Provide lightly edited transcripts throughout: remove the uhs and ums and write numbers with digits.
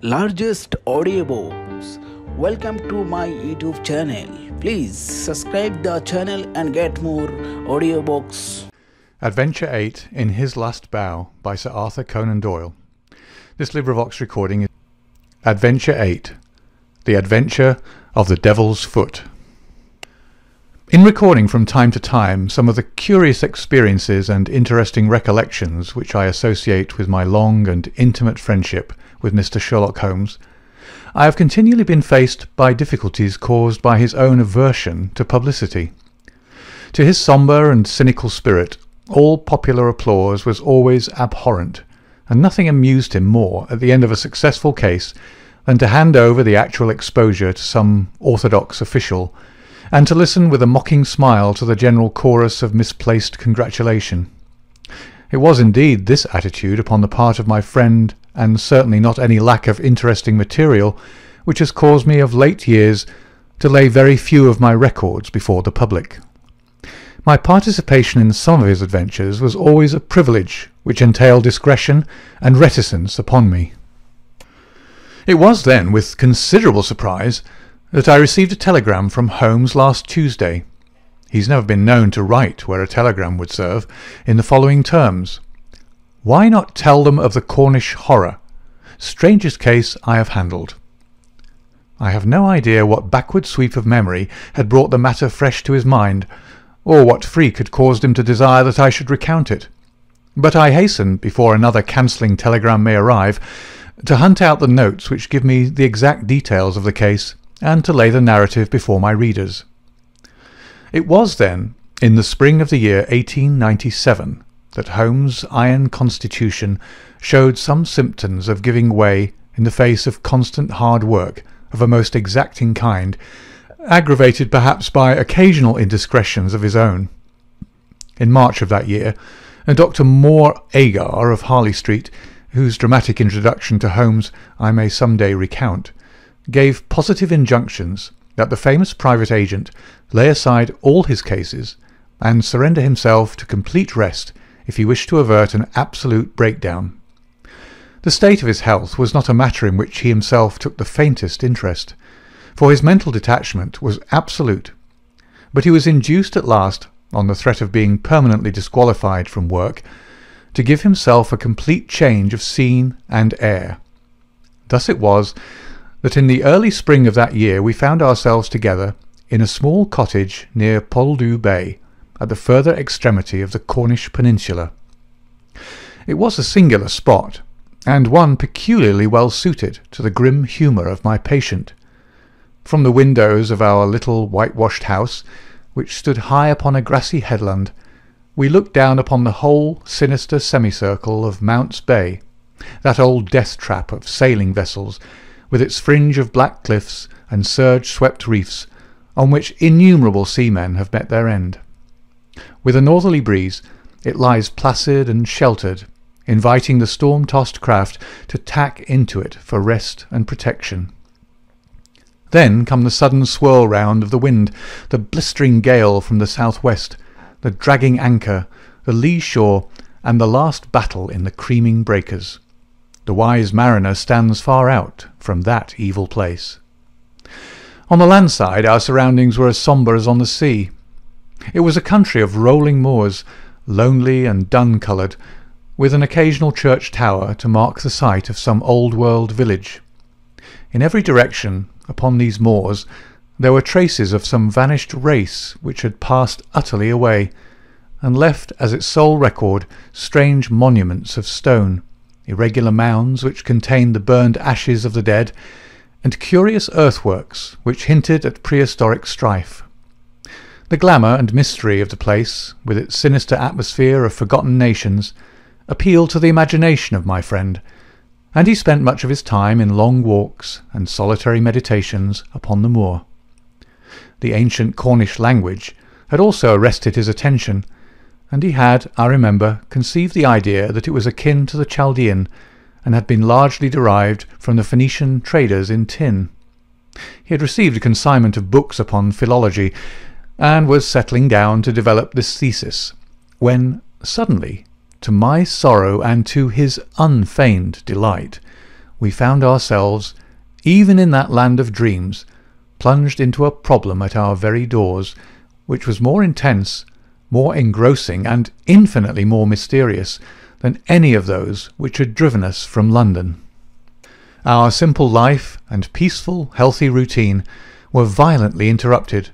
largest audiobooks. Welcome to my YouTube channel. Please subscribe the channel and get more audiobooks. Adventure 8 in His Last Bow by Sir Arthur Conan Doyle. This LibriVox recording is Adventure 8, The Adventure of the Devil's Foot. In recording from time to time some of the curious experiences and interesting recollections which I associate with my long and intimate friendship with Mr. Sherlock Holmes, I have continually been faced by difficulties caused by his own aversion to publicity. To his sombre and cynical spirit, all popular applause was always abhorrent, and nothing amused him more at the end of a successful case than to hand over the actual exposure to some orthodox official, and to listen with a mocking smile to the general chorus of misplaced congratulation. It was indeed this attitude upon the part of my friend, and certainly not any lack of interesting material, which has caused me of late years to lay very few of my records before the public. My participation in some of his adventures was always a privilege which entailed discretion and reticence upon me. It was then with considerable surprise that I received a telegram from Holmes last Tuesday. He's never been known to write where a telegram would serve, in the following terms: "Why not tell them of the Cornish horror? Strangest case I have handled." I have no idea what backward sweep of memory had brought the matter fresh to his mind, or what freak had caused him to desire that I should recount it. But I hasten, before another cancelling telegram may arrive, to hunt out the notes which give me the exact details of the case, and to lay the narrative before my readers. It was then, in the spring of the year 1897, that Holmes' iron constitution showed some symptoms of giving way in the face of constant hard work of a most exacting kind, aggravated perhaps by occasional indiscretions of his own. In March of that year, Dr. Moore Agar of Harley Street, whose dramatic introduction to Holmes I may some day recount, gave positive injunctions that the famous private agent lay aside all his cases and surrender himself to complete rest if he wished to avert an absolute breakdown. The state of his health was not a matter in which he himself took the faintest interest, for his mental detachment was absolute, but he was induced at last, on the threat of being permanently disqualified from work, to give himself a complete change of scene and air. Thus it was that in the early spring of that year we found ourselves together in a small cottage near Poldhu Bay, at the further extremity of the Cornish peninsula. It was a singular spot, and one peculiarly well suited to the grim humour of my patient. From the windows of our little whitewashed house, which stood high upon a grassy headland, we looked down upon the whole sinister semicircle of Mounts Bay, that old death-trap of sailing vessels, with its fringe of black cliffs and surge-swept reefs, on which innumerable seamen have met their end. With a northerly breeze, it lies placid and sheltered, inviting the storm-tossed craft to tack into it for rest and protection. Then come the sudden swirl round of the wind, the blistering gale from the south-west, the dragging anchor, the lee shore, and the last battle in the creaming breakers. The wise mariner stands far out from that evil place. On the land side our surroundings were as sombre as on the sea. It was a country of rolling moors, lonely and dun-coloured, with an occasional church tower to mark the site of some old-world village. In every direction upon these moors there were traces of some vanished race which had passed utterly away, and left as its sole record strange monuments of stone, irregular mounds which contained the burned ashes of the dead, and curious earthworks which hinted at prehistoric strife. The glamour and mystery of the place, with its sinister atmosphere of forgotten nations, appealed to the imagination of my friend, and he spent much of his time in long walks and solitary meditations upon the moor. The ancient Cornish language had also arrested his attention, and he had, I remember, conceived the idea that it was akin to the Chaldean, and had been largely derived from the Phoenician traders in tin. He had received a consignment of books upon philology, and was settling down to develop this thesis, when suddenly, to my sorrow and to his unfeigned delight, we found ourselves, even in that land of dreams, plunged into a problem at our very doors, which was more intense, more engrossing, and infinitely more mysterious than any of those which had driven us from London. Our simple life and peaceful, healthy routine were violently interrupted,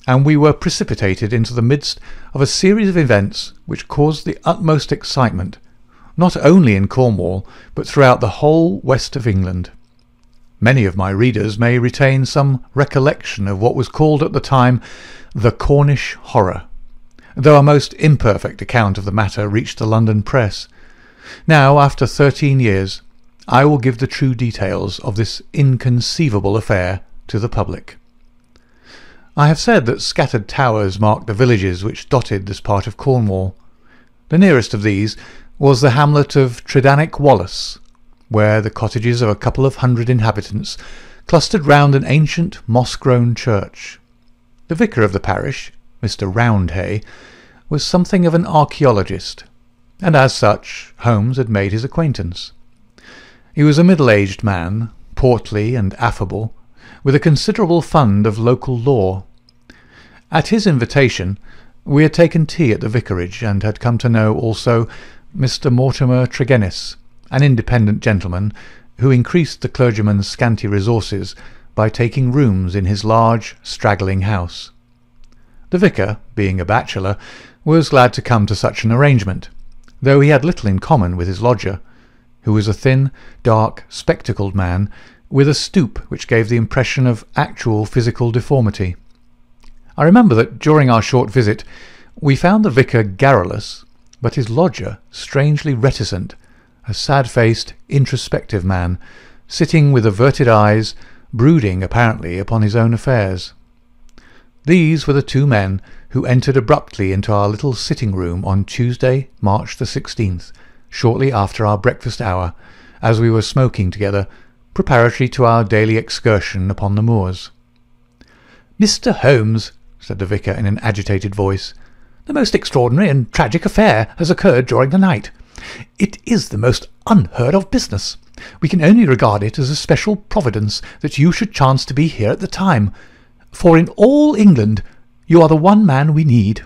and we were precipitated into the midst of a series of events which caused the utmost excitement, not only in Cornwall, but throughout the whole west of England. Many of my readers may retain some recollection of what was called at the time the Cornish horror, though a most imperfect account of the matter reached the London press. Now, after 13 years, I will give the true details of this inconceivable affair to the public. I have said that scattered towers marked the villages which dotted this part of Cornwall. The nearest of these was the hamlet of Tredannick Wollas, where the cottages of a couple of hundred inhabitants clustered round an ancient moss-grown church. The vicar of the parish, Mr. Roundhay, was something of an archaeologist, and as such Holmes had made his acquaintance. He was a middle-aged man, portly and affable, with a considerable fund of local lore. At his invitation we had taken tea at the vicarage, and had come to know also Mr. Mortimer Tregennis, an independent gentleman who increased the clergyman's scanty resources by taking rooms in his large, straggling house. The vicar, being a bachelor, was glad to come to such an arrangement, though he had little in common with his lodger, who was a thin, dark, spectacled man, with a stoop which gave the impression of actual physical deformity. I remember that during our short visit we found the vicar garrulous, but his lodger strangely reticent, a sad-faced, introspective man, sitting with averted eyes, brooding apparently upon his own affairs. These were the two men who entered abruptly into our little sitting-room on Tuesday, March the 16th, shortly after our breakfast hour, as we were smoking together, preparatory to our daily excursion upon the moors. "Mr. Holmes," said the vicar in an agitated voice, "the most extraordinary and tragic affair has occurred during the night. It is the most unheard-of business. We can only regard it as a special providence that you should chance to be here at the time, for in all England you are the one man we need."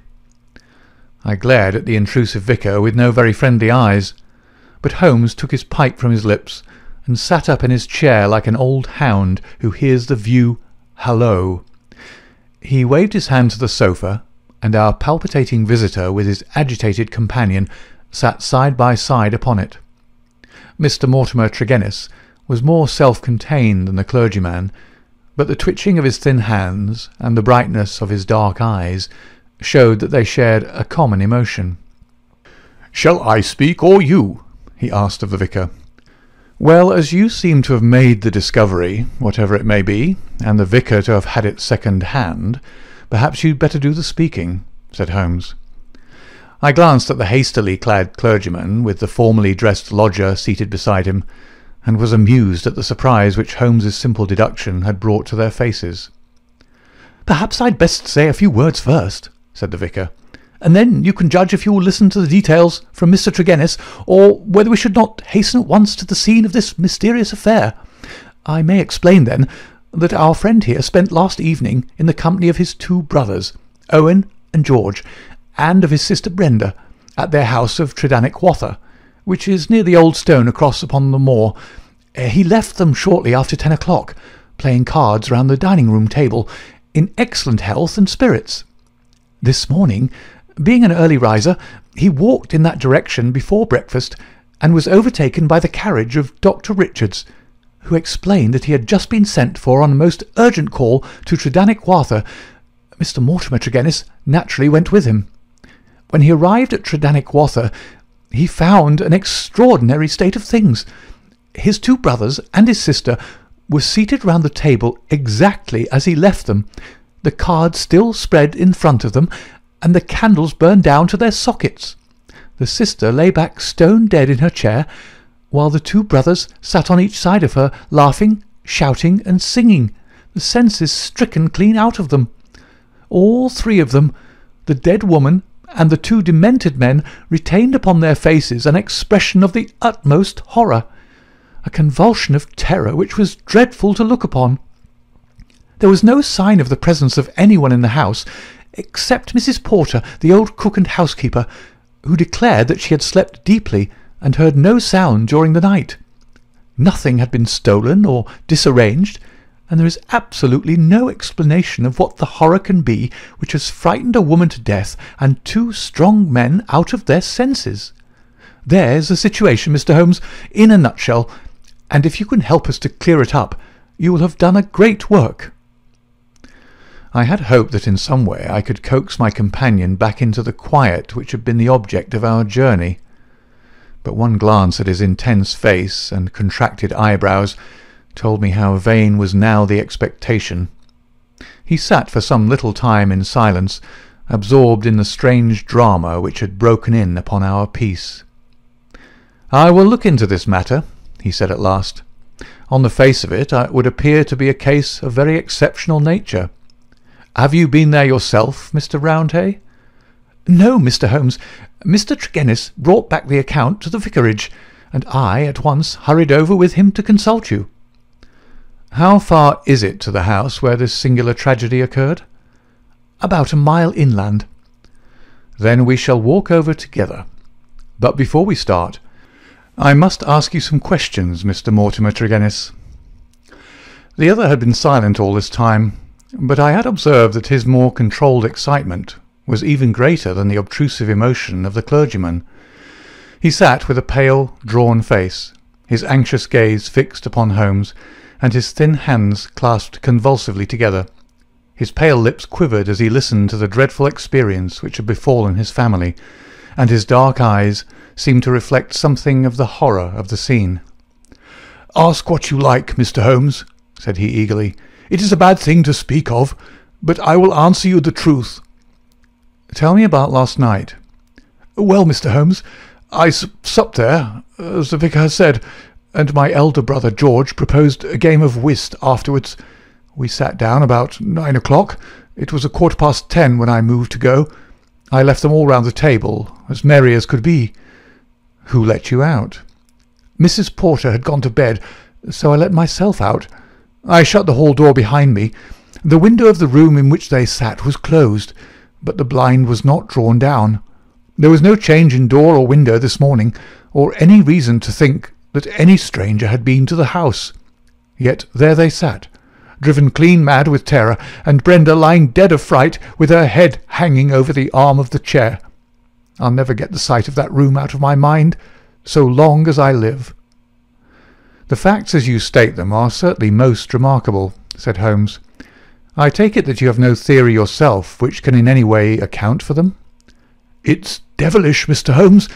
I glared at the intrusive vicar with no very friendly eyes, but Holmes took his pipe from his lips and sat up in his chair like an old hound who hears the view hallo. He waved his hand to the sofa, and our palpitating visitor with his agitated companion sat side by side upon it. Mr. Mortimer Tregennis was more self-contained than the clergyman, but the twitching of his thin hands and the brightness of his dark eyes showed that they shared a common emotion. "Shall I speak, or you?" he asked of the vicar. "Well, as you seem to have made the discovery, whatever it may be, and the vicar to have had it second-hand, perhaps you'd better do the speaking," said Holmes. I glanced at the hastily clad clergyman with the formally dressed lodger seated beside him, and was amused at the surprise which Holmes's simple deduction had brought to their faces. "Perhaps I'd best say a few words first," said the vicar, "and then you can judge if you will listen to the details from Mr. Tregennis, or whether we should not hasten at once to the scene of this mysterious affair. I may explain, then, that our friend here spent last evening in the company of his two brothers, Owen and George, and of his sister Brenda, at their house of Tredannick Wollas, which is near the old stone across upon the moor. He left them shortly after 10 o'clock, playing cards round the dining-room table, in excellent health and spirits. This morning, being an early riser, he walked in that direction before breakfast, and was overtaken by the carriage of Dr. Richards, who explained that he had just been sent for on a most urgent call to Tredannick Wollas. Mr. Mortimer Tregennis naturally went with him. When he arrived at Tredannick Wollas, he found an extraordinary state of things. His two brothers and his sister were seated round the table exactly as he left them, the cards still spread in front of them, and the candles burned down to their sockets. The sister lay back stone dead in her chair, while the two brothers sat on each side of her, laughing, shouting, and singing, the senses stricken clean out of them. All three of them, the dead woman and the two demented men, retained upon their faces an expression of the utmost horror. a convulsion of terror which was dreadful to look upon. There was no sign of the presence of anyone in the house, except Mrs. Porter, the old cook and housekeeper, who declared that she had slept deeply and heard no sound during the night. Nothing had been stolen or disarranged, and there is absolutely no explanation of what the horror can be which has frightened a woman to death and two strong men out of their senses. There's the situation, Mr. Holmes, in a nutshell, and if you can help us to clear it up, you will have done a great work." I had hoped that in some way I could coax my companion back into the quiet which had been the object of our journey, but one glance at his intense face and contracted eyebrows told me how vain was now the expectation. He sat for some little time in silence, absorbed in the strange drama which had broken in upon our peace. "I will look into this matter," he said at last. "On the face of it would appear to be a case of very exceptional nature. Have you been there yourself, Mr. Roundhay?" "No, Mr. Holmes. Mr. Tregennis brought back the account to the vicarage, and I at once hurried over with him to consult you." "How far is it to the house where this singular tragedy occurred?" "About a mile inland." "Then we shall walk over together. But before we start, I must ask you some questions, Mr. Mortimer Tregennis." The other had been silent all this time, but I had observed that his more controlled excitement was even greater than the obtrusive emotion of the clergyman. He sat with a pale, drawn face, his anxious gaze fixed upon Holmes, and his thin hands clasped convulsively together. His pale lips quivered as he listened to the dreadful experience which had befallen his family, and his dark eyes seemed to reflect something of the horror of the scene. "Ask what you like, Mr. Holmes," said he eagerly. "It is a bad thing to speak of, but I will answer you the truth." "Tell me about last night." "Well, Mr. Holmes, I supped there, as the vicar has said, and my elder brother George proposed a game of whist afterwards. We sat down about 9 o'clock. It was 10:15 when I moved to go. I left them all round the table, as merry as could be." "Who let you out?" "Mrs. Porter had gone to bed, so I let myself out. I shut the hall door behind me. The window of the room in which they sat was closed, but the blind was not drawn down. There was no change in door or window this morning, or any reason to think that any stranger had been to the house. Yet there they sat, driven clean mad with terror, and Brenda lying dead of fright, with her head hanging over the arm of the chair. I'll never get the sight of that room out of my mind, so long as I live." "The facts as you state them are certainly most remarkable," said Holmes. "I take it that you have no theory yourself which can in any way account for them?" "It's devilish, Mr. Holmes,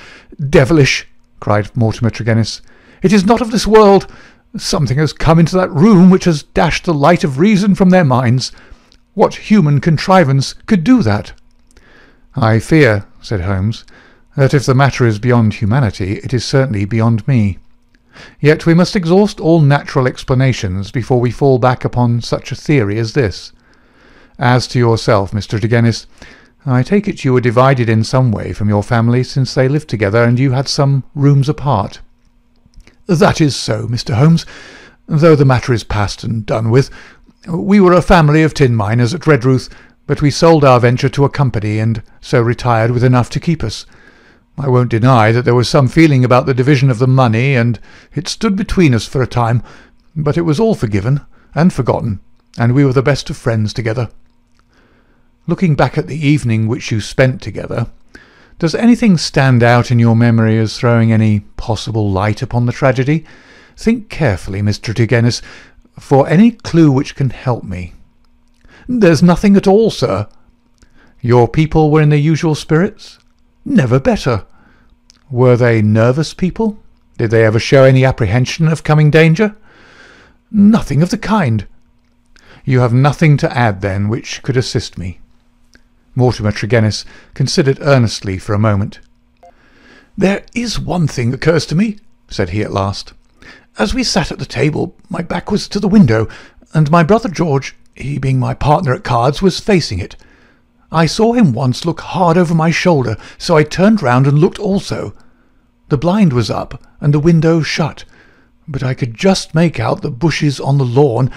devilish," cried Mortimer Tregennis. "It is not of this world. Something has come into that room which has dashed the light of reason from their minds. What human contrivance could do that?" "I fear," said Holmes, "that if the matter is beyond humanity, it is certainly beyond me. Yet we must exhaust all natural explanations before we fall back upon such a theory as this. As to yourself, Mr. Tregennis, I take it you were divided in some way from your family since they lived together, and you had some rooms apart." "That is so, Mr. Holmes, though the matter is past and done with. We were a family of tin miners at Redruth, but we sold our venture to a company, and so retired with enough to keep us. I won't deny that there was some feeling about the division of the money, and it stood between us for a time, but it was all forgiven and forgotten, and we were the best of friends together." "Looking back at the evening which you spent together, does anything stand out in your memory as throwing any possible light upon the tragedy? Think carefully, Mr. Tregennis, for any clue which can help me." "There's nothing at all, sir." "Your people were in their usual spirits?" "Never better." "Were they nervous people? Did they ever show any apprehension of coming danger?" "Nothing of the kind." "You have nothing to add, then, which could assist me?" Mortimer Tregennis considered earnestly for a moment. "There is one thing occurs to me," said he at last. "As we sat at the table, my back was to the window, and my brother George, he being my partner at cards, was facing it. I saw him once look hard over my shoulder, so I turned round and looked also. The blind was up, and the window shut. but I could just make out the bushes on the lawn,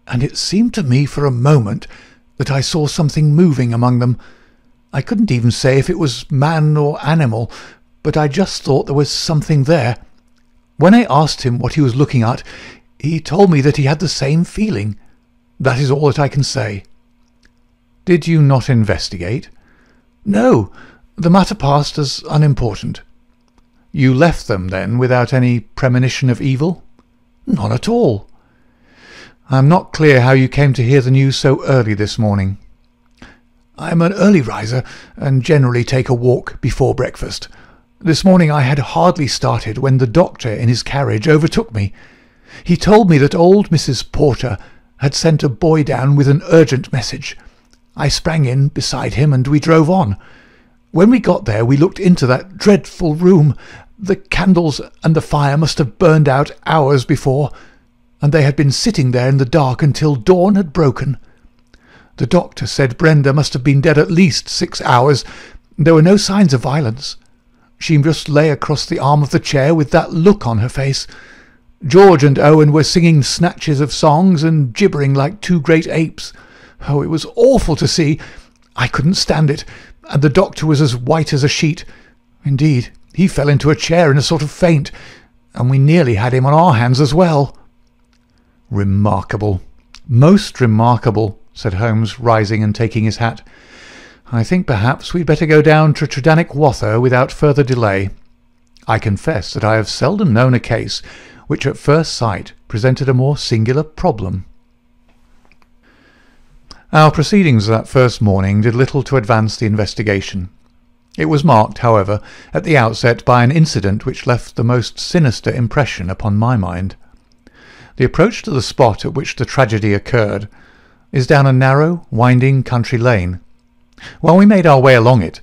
and it seemed to me for a moment that I saw something moving among them. I couldn't even say if it was man or animal, but I just thought there was something there. When I asked him what he was looking at, he told me that he had the same feeling. That is all that I can say." "Did you not investigate?" "No, the matter passed as unimportant." "You left them, then, without any premonition of evil?" "None at all." "I am not clear how you came to hear the news so early this morning." "I am an early riser, and generally take a walk before breakfast. This morning I had hardly started when the doctor in his carriage overtook me. He told me that old Mrs. Porter had sent a boy down with an urgent message. I sprang in beside him and we drove on. When we got there we looked into that dreadful room. The candles and the fire must have burned out hours before, and they had been sitting there in the dark until dawn had broken. The doctor said Brenda must have been dead at least 6 hours. There were no signs of violence. She just lay across the arm of the chair with that look on her face. George and Owen were singing snatches of songs and gibbering like two great apes. Oh, it was awful to see. I couldn't stand it, and the doctor was as white as a sheet. Indeed, he fell into a chair in a sort of faint, and we nearly had him on our hands as well." "Remarkable, most remarkable," said Holmes, rising and taking his hat. "I think perhaps we'd better go down to Tredannick Wollas without further delay. I confess that I have seldom known a case which at first sight presented a more singular problem." Our proceedings that first morning did little to advance the investigation. It was marked, however, at the outset by an incident which left the most sinister impression upon my mind. The approach to the spot at which the tragedy occurred is down a narrow, winding country lane. While we made our way along it,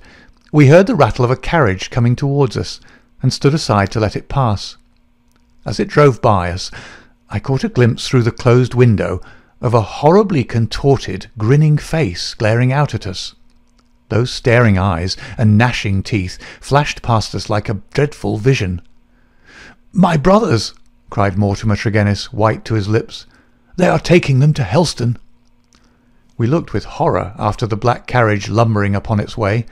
we heard the rattle of a carriage coming towards us, and stood aside to let it pass. As it drove by us, I caught a glimpse through the closed window of a horribly contorted, grinning face glaring out at us. Those staring eyes and gnashing teeth flashed past us like a dreadful vision. "My brothers!" cried Mortimer Tregennis, white to his lips. "They are taking them to Helston." We looked with horror after the black carriage lumbering upon its way.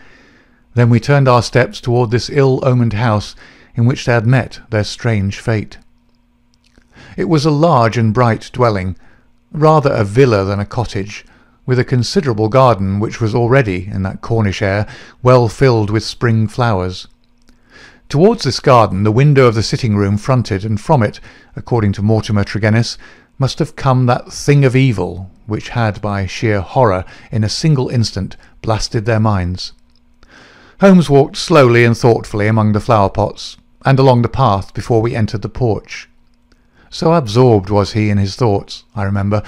Then we turned our steps toward this ill-omened house in which they had met their strange fate. It was a large and bright dwelling, rather a villa than a cottage, with a considerable garden which was already, in that Cornish air, well filled with spring flowers. Towards this garden the window of the sitting-room fronted, and from it, according to Mortimer Tregennis, must have come that thing of evil which had, by sheer horror, in a single instant, blasted their minds. Holmes walked slowly and thoughtfully among the flower-pots, and along the path before we entered the porch. So absorbed was he in his thoughts, I remember,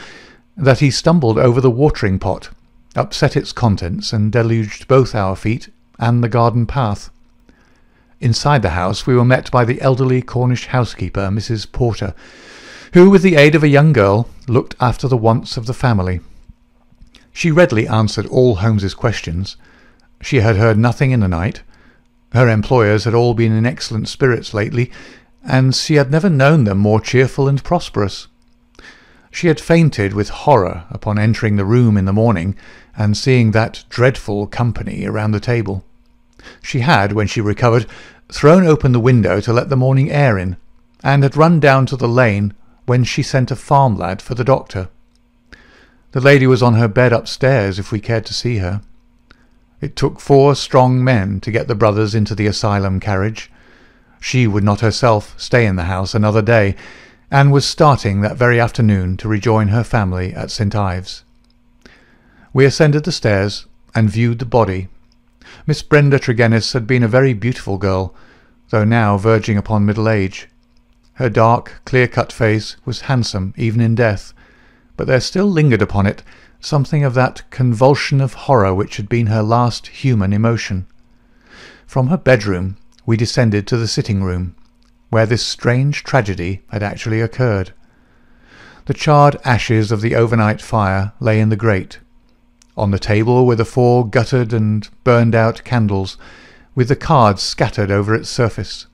that he stumbled over the watering-pot, upset its contents, and deluged both our feet and the garden path. Inside the house we were met by the elderly Cornish housekeeper, Mrs. Porter, who, with the aid of a young girl, looked after the wants of the family. She readily answered all Holmes's questions. She had heard nothing in the night. Her employers had all been in excellent spirits lately, and she had never known them more cheerful and prosperous. She had fainted with horror upon entering the room in the morning and seeing that dreadful company around the table. She had, when she recovered, thrown open the window to let the morning air in, and had run down to the lane when she sent a farm lad for the doctor. The lady was on her bed upstairs if we cared to see her. It took 4 strong men to get the brothers into the asylum carriage. She would not herself stay in the house another day, and was starting that very afternoon to rejoin her family at St. Ives. We ascended the stairs and viewed the body. Miss Brenda Tregennis had been a very beautiful girl, though now verging upon middle age. Her dark, clear-cut face was handsome even in death, but there still lingered upon it something of that convulsion of horror which had been her last human emotion. From her bedroom we descended to the sitting-room, where this strange tragedy had actually occurred. The charred ashes of the overnight fire lay in the grate. On the table were the 4 guttered and burned-out candles, with the cards scattered over its surface.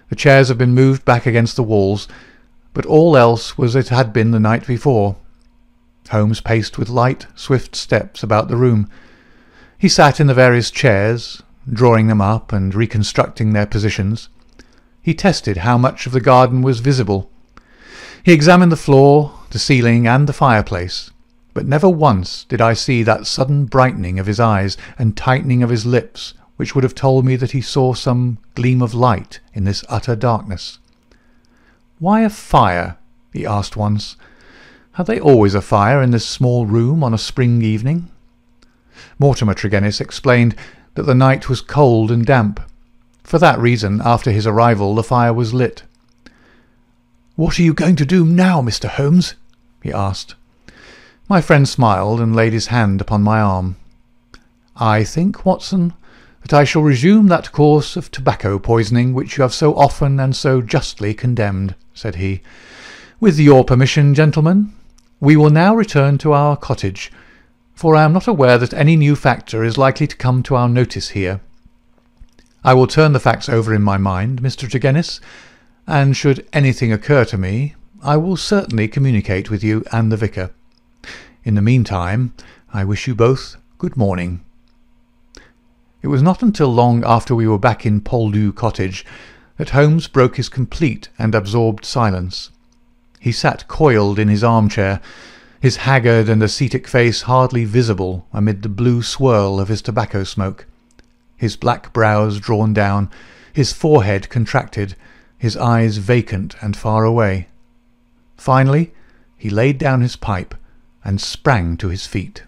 The chairs had been moved back against the walls, but all else was as it had been the night before. Holmes paced with light, swift steps about the room. He sat in the various chairs, drawing them up and reconstructing their positions. He tested how much of the garden was visible. He examined the floor, the ceiling, and the fireplace, but never once did I see that sudden brightening of his eyes and tightening of his lips which would have told me that he saw some gleam of light in this utter darkness. "Why a fire?" he asked once. "Had they always a fire in this small room on a spring evening?" Mortimer Tregennis explained that the night was cold and damp. For that reason, after his arrival, the fire was lit. "What are you going to do now, Mr. Holmes?" he asked. My friend smiled and laid his hand upon my arm. "I think, Watson, that I shall resume that course of tobacco poisoning which you have so often and so justly condemned," said he. "With your permission, gentlemen, we will now return to our cottage, for I am not aware that any new factor is likely to come to our notice here. I will turn the facts over in my mind, Mr. Tregennis, and should anything occur to me, I will certainly communicate with you and the vicar. In the meantime, I wish you both good morning." It was not until long after we were back in Poldhu cottage that Holmes broke his complete and absorbed silence. He sat coiled in his armchair, his haggard and ascetic face hardly visible amid the blue swirl of his tobacco smoke, his black brows drawn down, his forehead contracted, his eyes vacant and far away. Finally, he laid down his pipe and sprang to his feet.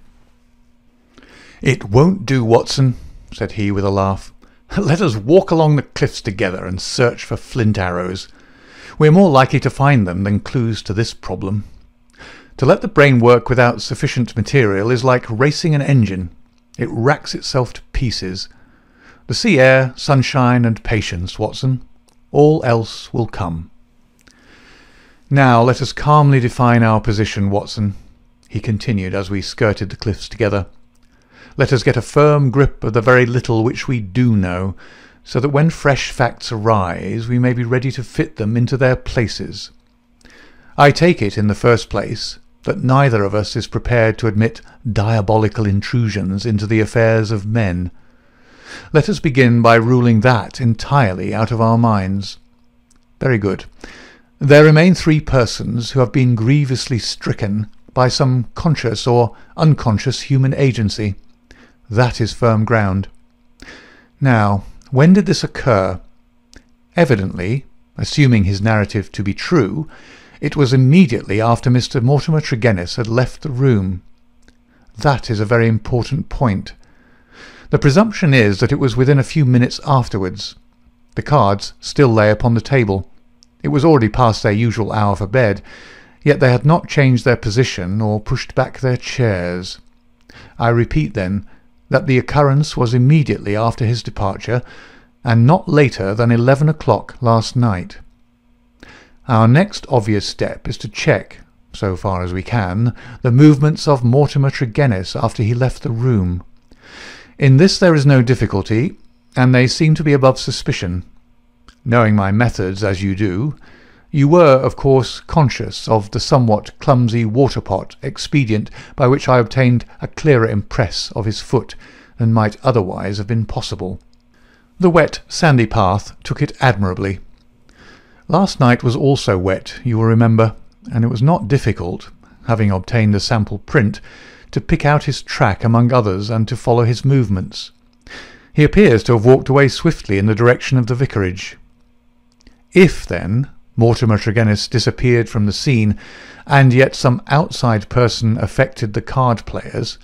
"It won't do, Watson," said he with a laugh. "Let us walk along the cliffs together and search for flint arrows. We are more likely to find them than clues to this problem. To let the brain work without sufficient material is like racing an engine. It racks itself to pieces. The sea air, sunshine, and patience, Watson. All else will come. Now let us calmly define our position, Watson," he continued as we skirted the cliffs together. "Let us get a firm grip of the very little which we do know, so that when fresh facts arise we may be ready to fit them into their places. I take it, in the first place, that neither of us is prepared to admit diabolical intrusions into the affairs of men. Let us begin by ruling that entirely out of our minds. Very good. There remain 3 persons who have been grievously stricken by some conscious or unconscious human agency. That is firm ground. Now, when did this occur? Evidently, assuming his narrative to be true, it was immediately after Mr. Mortimer Tregennis had left the room. That is a very important point. The presumption is that it was within a few minutes afterwards. The cards still lay upon the table. It was already past their usual hour for bed, yet they had not changed their position or pushed back their chairs. I repeat, then, that the occurrence was immediately after his departure, and not later than 11 o'clock last night. Our next obvious step is to check, so far as we can, the movements of Mortimer Tregennis after he left the room. In this there is no difficulty, and they seem to be above suspicion. Knowing my methods as you do, you were, of course, conscious of the somewhat clumsy water-pot expedient by which I obtained a clearer impress of his foot than might otherwise have been possible. The wet, sandy path took it admirably. Last night was also wet, you will remember, and it was not difficult, having obtained a sample print, to pick out his track among others and to follow his movements. He appears to have walked away swiftly in the direction of the vicarage. If, then, Mortimer Tregennis disappeared from the scene, and yet some outside person affected the card-players,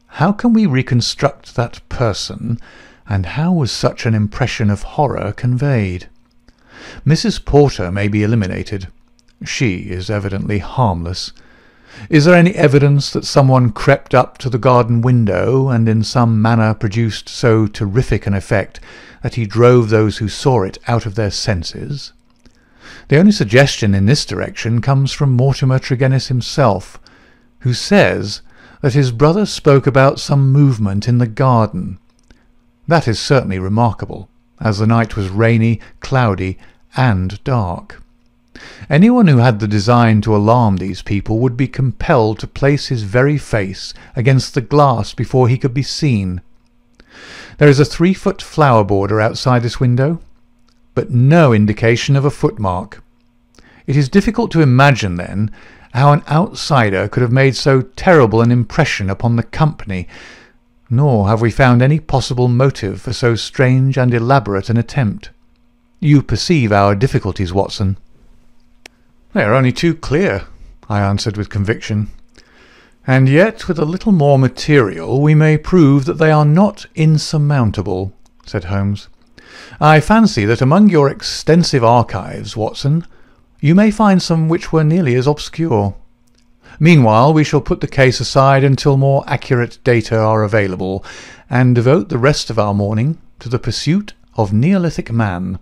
how can we reconstruct that person, and how was such an impression of horror conveyed? Mrs. Porter may be eliminated. She is evidently harmless. Is there any evidence that someone crept up to the garden window and in some manner produced so terrific an effect that he drove those who saw it out of their senses? The only suggestion in this direction comes from Mortimer Tregennis himself, who says that his brother spoke about some movement in the garden. That is certainly remarkable, as the night was rainy, cloudy, and dark. Anyone who had the design to alarm these people would be compelled to place his very face against the glass before he could be seen. There is a 3-foot flower border outside this window, but no indication of a footmark. It is difficult to imagine, then, how an outsider could have made so terrible an impression upon the company, nor have we found any possible motive for so strange and elaborate an attempt. You perceive our difficulties, Watson. "They are only too clear," I answered with conviction. "And yet, with a little more material, we may prove that they are not insurmountable," said Holmes. "I fancy that among your extensive archives, Watson, you may find some which were nearly as obscure. Meanwhile, we shall put the case aside until more accurate data are available, and devote the rest of our morning to the pursuit of Neolithic man."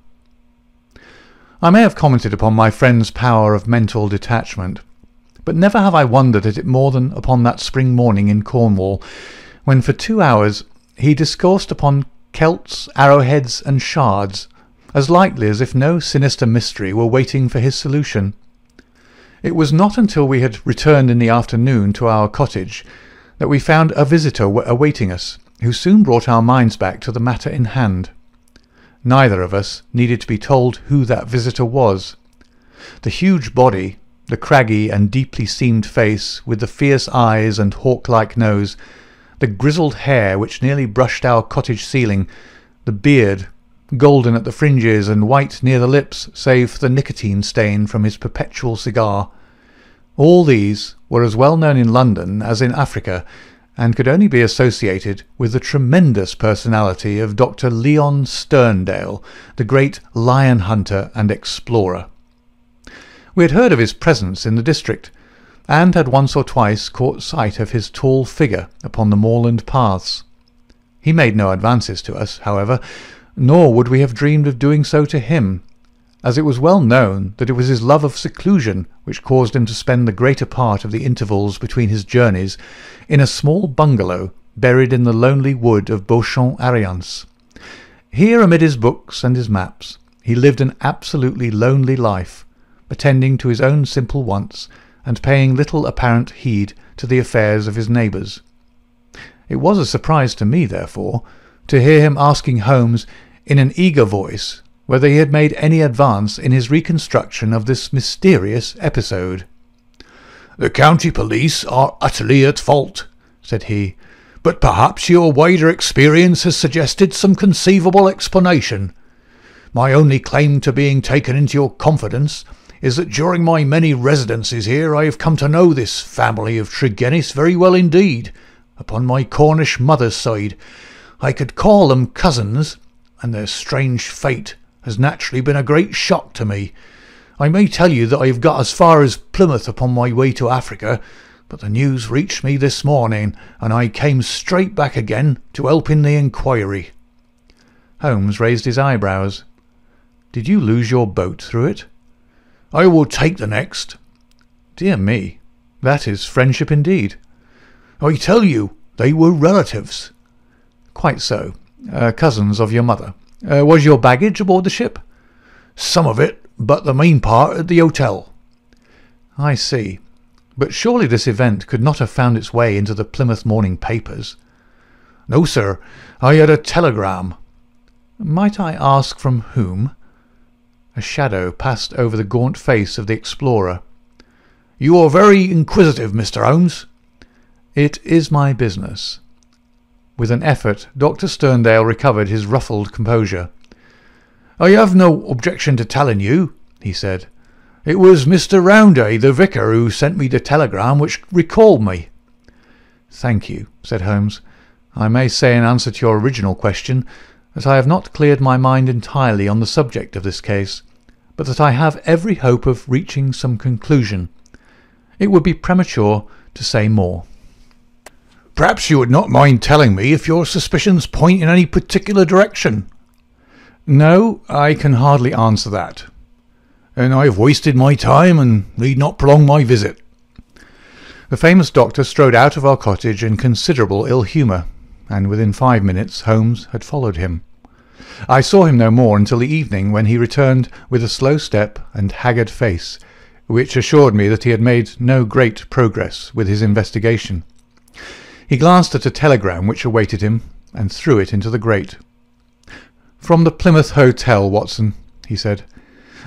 I may have commented upon my friend's power of mental detachment, but never have I wondered at it more than upon that spring morning in Cornwall, when for 2 hours he discoursed upon celts, arrowheads, and shards, as lightly as if no sinister mystery were waiting for his solution. It was not until we had returned in the afternoon to our cottage that we found a visitor awaiting us, who soon brought our minds back to the matter in hand. Neither of us needed to be told who that visitor was. The huge body, the craggy and deeply seamed face with the fierce eyes and hawk-like nose, the grizzled hair which nearly brushed our cottage ceiling, the beard, golden at the fringes and white near the lips save for the nicotine stain from his perpetual cigar. All these were as well known in London as in Africa, and could only be associated with the tremendous personality of Dr. Leon Sterndale, the great lion hunter and explorer. We had heard of his presence in the district, and had once or twice caught sight of his tall figure upon the moorland paths. He made no advances to us, however, nor would we have dreamed of doing so to him, as it was well known that it was his love of seclusion which caused him to spend the greater part of the intervals between his journeys in a small bungalow buried in the lonely wood of Beauchamp-Ariens. Here, amid his books and his maps, he lived an absolutely lonely life, attending to his own simple wants, and paying little apparent heed to the affairs of his neighbours. It was a surprise to me, therefore, to hear him asking Holmes in an eager voice whether he had made any advance in his reconstruction of this mysterious episode. "The county police are utterly at fault," said he, "but perhaps your wider experience has suggested some conceivable explanation. My only claim to being taken into your confidence is that during my many residences here I have come to know this family of Tregennis very well indeed. Upon my Cornish mother's side, I could call them cousins, and their strange fate has naturally been a great shock to me. I may tell you that I have got as far as Plymouth upon my way to Africa, but the news reached me this morning, and I came straight back again to help in the inquiry." Holmes raised his eyebrows. "Did you lose your boat through it?" "I will take the next." "Dear me, that is friendship indeed." "I tell you, they were relatives." "Quite so. Cousins of your mother. Was your baggage aboard the ship?" "Some of it, but the main part at the hotel." "I see. But surely this event could not have found its way into the Plymouth morning papers?" "No, sir. I had a telegram." "Might I ask from whom?" A shadow passed over the gaunt face of the explorer. "You are very inquisitive, Mr. Holmes." "It is my business." With an effort, Dr. Sterndale recovered his ruffled composure. "I have no objection to telling you," he said. "It was Mr. Roundhay, the vicar, who sent me the telegram which recalled me." "Thank you," said Holmes. "I may say in answer to your original question that I have not cleared my mind entirely on the subject of this case, but that I have every hope of reaching some conclusion. It would be premature to say more." "Perhaps you would not mind telling me if your suspicions point in any particular direction?" "No, I can hardly answer that." "Then I have wasted my time and need not prolong my visit." The famous doctor strode out of our cottage in considerable ill humour, and within 5 minutes Holmes had followed him. I saw him no more until the evening, when he returned with a slow step and haggard face, which assured me that he had made no great progress with his investigation. He glanced at a telegram which awaited him, and threw it into the grate. "From the Plymouth Hotel, Watson," he said.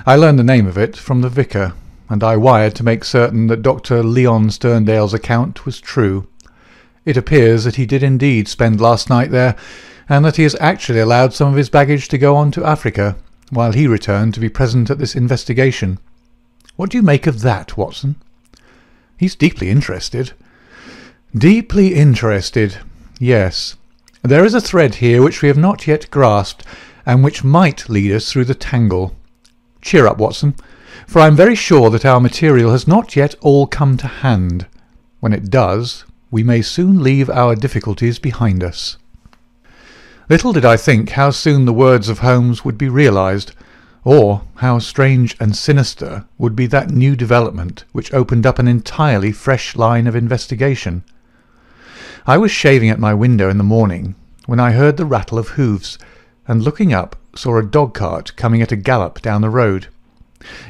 "I learned the name of it from the vicar, and I wired to make certain that Dr. Leon Sterndale's account was true. It appears that he did indeed spend last night there, and that he has actually allowed some of his baggage to go on to Africa, while he returned to be present at this investigation. What do you make of that, Watson?" "He's deeply interested." "Deeply interested, yes. There is a thread here which we have not yet grasped, and which might lead us through the tangle. Cheer up, Watson, for I am very sure that our material has not yet all come to hand. When it does, we may soon leave our difficulties behind us." Little did I think how soon the words of Holmes would be realized, or how strange and sinister would be that new development which opened up an entirely fresh line of investigation. I was shaving at my window in the morning, when I heard the rattle of hoofs, and looking up saw a dog-cart coming at a gallop down the road.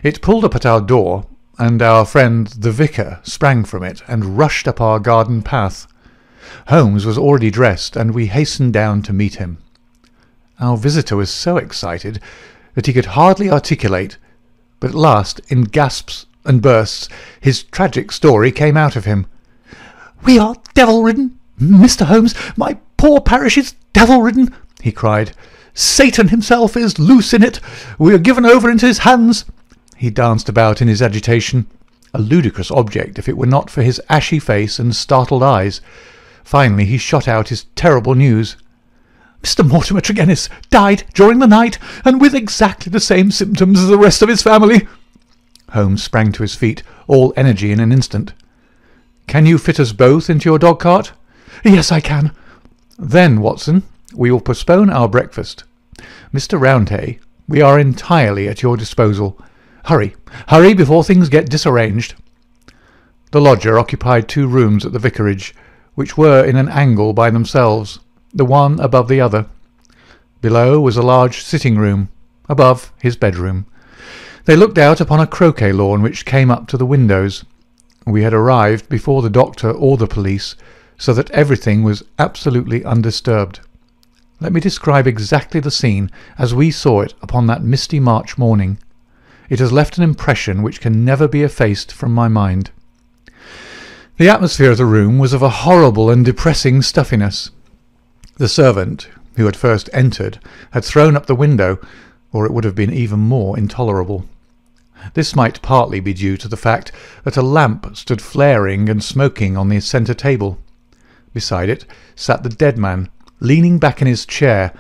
It pulled up at our door, and our friend the vicar sprang from it and rushed up our garden path. Holmes was already dressed, and we hastened down to meet him. Our visitor was so excited that he could hardly articulate, but at last, in gasps and bursts, his tragic story came out of him. "We are devil-ridden, Mr. Holmes, my poor parish is devil-ridden," he cried. "Satan himself is loose in it. We are given over into his hands." He danced about in his agitation, a ludicrous object if it were not for his ashy face and startled eyes. Finally he shot out his terrible news. "Mr. Mortimer Tregennis died during the night, and with exactly the same symptoms as the rest of his family." Holmes sprang to his feet, all energy in an instant. "Can you fit us both into your dog-cart?" "Yes, I can." "Then, Watson, we will postpone our breakfast. Mr. Roundhay, we are entirely at your disposal. Hurry, hurry, before things get disarranged." The lodger occupied 2 rooms at the vicarage, which were in an angle by themselves, the one above the other. Below was a large sitting-room, above his bedroom. They looked out upon a croquet lawn which came up to the windows. We had arrived before the doctor or the police, so that everything was absolutely undisturbed. Let me describe exactly the scene as we saw it upon that misty March morning. It has left an impression which can never be effaced from my mind. The atmosphere of the room was of a horrible and depressing stuffiness. The servant, who had first entered, had thrown up the window, or it would have been even more intolerable. This might partly be due to the fact that a lamp stood flaring and smoking on the centre table. Beside it sat the dead man, leaning back in his chair,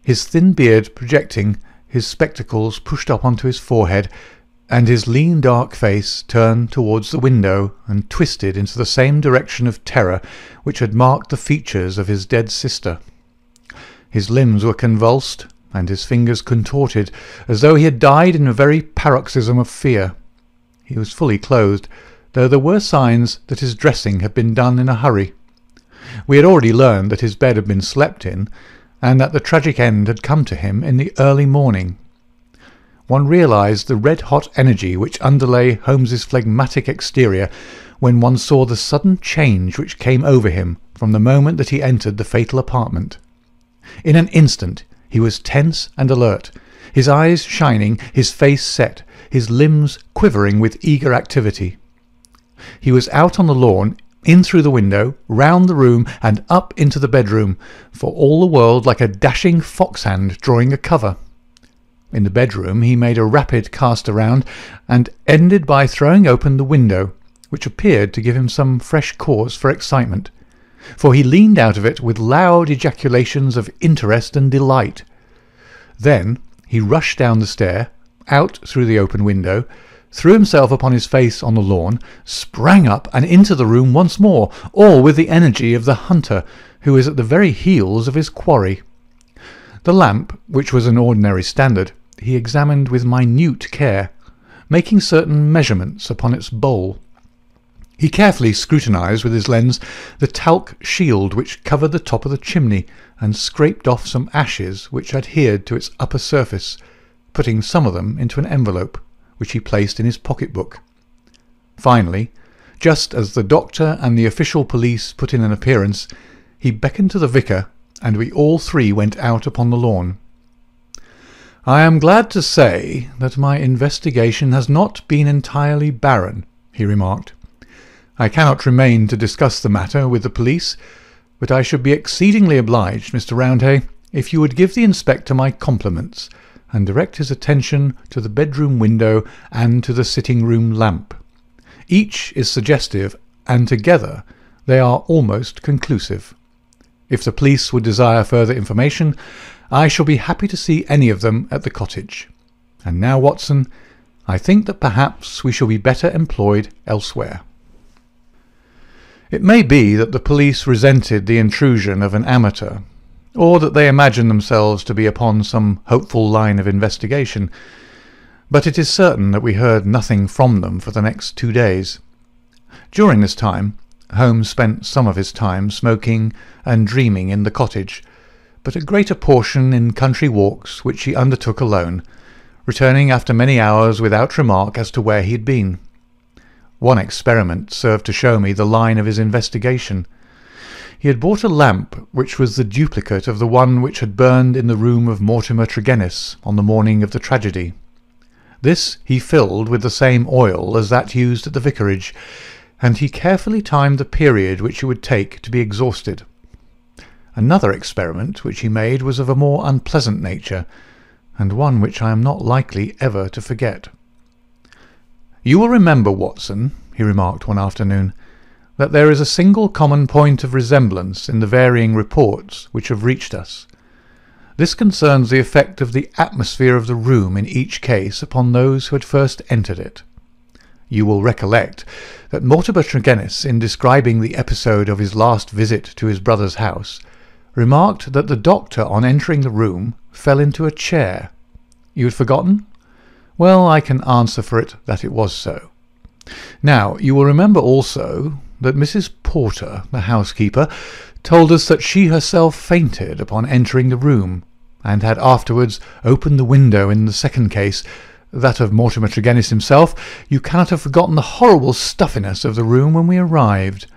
his thin beard projecting, his spectacles pushed up onto his forehead, and his lean dark face turned towards the window and twisted into the same direction of terror which had marked the features of his dead sister. His limbs were convulsed, and his fingers contorted, as though he had died in a very paroxysm of fear. He was fully clothed, though there were signs that his dressing had been done in a hurry. We had already learned that his bed had been slept in, and that the tragic end had come to him in the early morning. One realized the red-hot energy which underlay Holmes's phlegmatic exterior when one saw the sudden change which came over him from the moment that he entered the fatal apartment. In an instant he was tense and alert, his eyes shining, his face set, his limbs quivering with eager activity. He was out on the lawn, in through the window, round the room, and up into the bedroom, for all the world like a dashing foxhound drawing a cover. In the bedroom he made a rapid cast around, and ended by throwing open the window, which appeared to give him some fresh cause for excitement, for he leaned out of it with loud ejaculations of interest and delight. Then he rushed down the stair, out through the open window, threw himself upon his face on the lawn, sprang up and into the room once more, all with the energy of the hunter who is at the very heels of his quarry. The lamp, which was an ordinary standard, he examined with minute care, making certain measurements upon its bowl. He carefully scrutinised with his lens the talc shield which covered the top of the chimney, and scraped off some ashes which adhered to its upper surface, putting some of them into an envelope, which he placed in his pocket-book. Finally, just as the doctor and the official police put in an appearance, he beckoned to the vicar, and we all three went out upon the lawn. "I am glad to say that my investigation has not been entirely barren," he remarked. "I cannot remain to discuss the matter with the police, but I should be exceedingly obliged, Mr. Roundhay, if you would give the inspector my compliments, and direct his attention to the bedroom window and to the sitting-room lamp. Each is suggestive, and together they are almost conclusive. If the police would desire further information, I shall be happy to see any of them at the cottage. And now, Watson, I think that perhaps we shall be better employed elsewhere." It may be that the police resented the intrusion of an amateur, or that they imagined themselves to be upon some hopeful line of investigation, but it is certain that we heard nothing from them for the next 2 days. During this time, Holmes spent some of his time smoking and dreaming in the cottage, but a greater portion in country walks which he undertook alone, returning after many hours without remark as to where he had been. One experiment served to show me the line of his investigation. He had bought a lamp which was the duplicate of the one which had burned in the room of Mortimer Tregennis on the morning of the tragedy. This he filled with the same oil as that used at the vicarage, and he carefully timed the period which it would take to be exhausted. Another experiment which he made was of a more unpleasant nature, and one which I am not likely ever to forget. "You will remember, Watson," he remarked one afternoon, "that there is a single common point of resemblance in the varying reports which have reached us. This concerns the effect of the atmosphere of the room in each case upon those who had first entered it. You will recollect that Mortimer Tregennis, in describing the episode of his last visit to his brother's house, remarked that the doctor, on entering the room, fell into a chair. You had forgotten? Well, I can answer for it that it was so. Now, you will remember also that Mrs. Porter, the housekeeper, told us that she herself fainted upon entering the room, and had afterwards opened the window in the second case, that of Mortimer Tregennis himself. You cannot have forgotten the horrible stuffiness of the room when we arrived,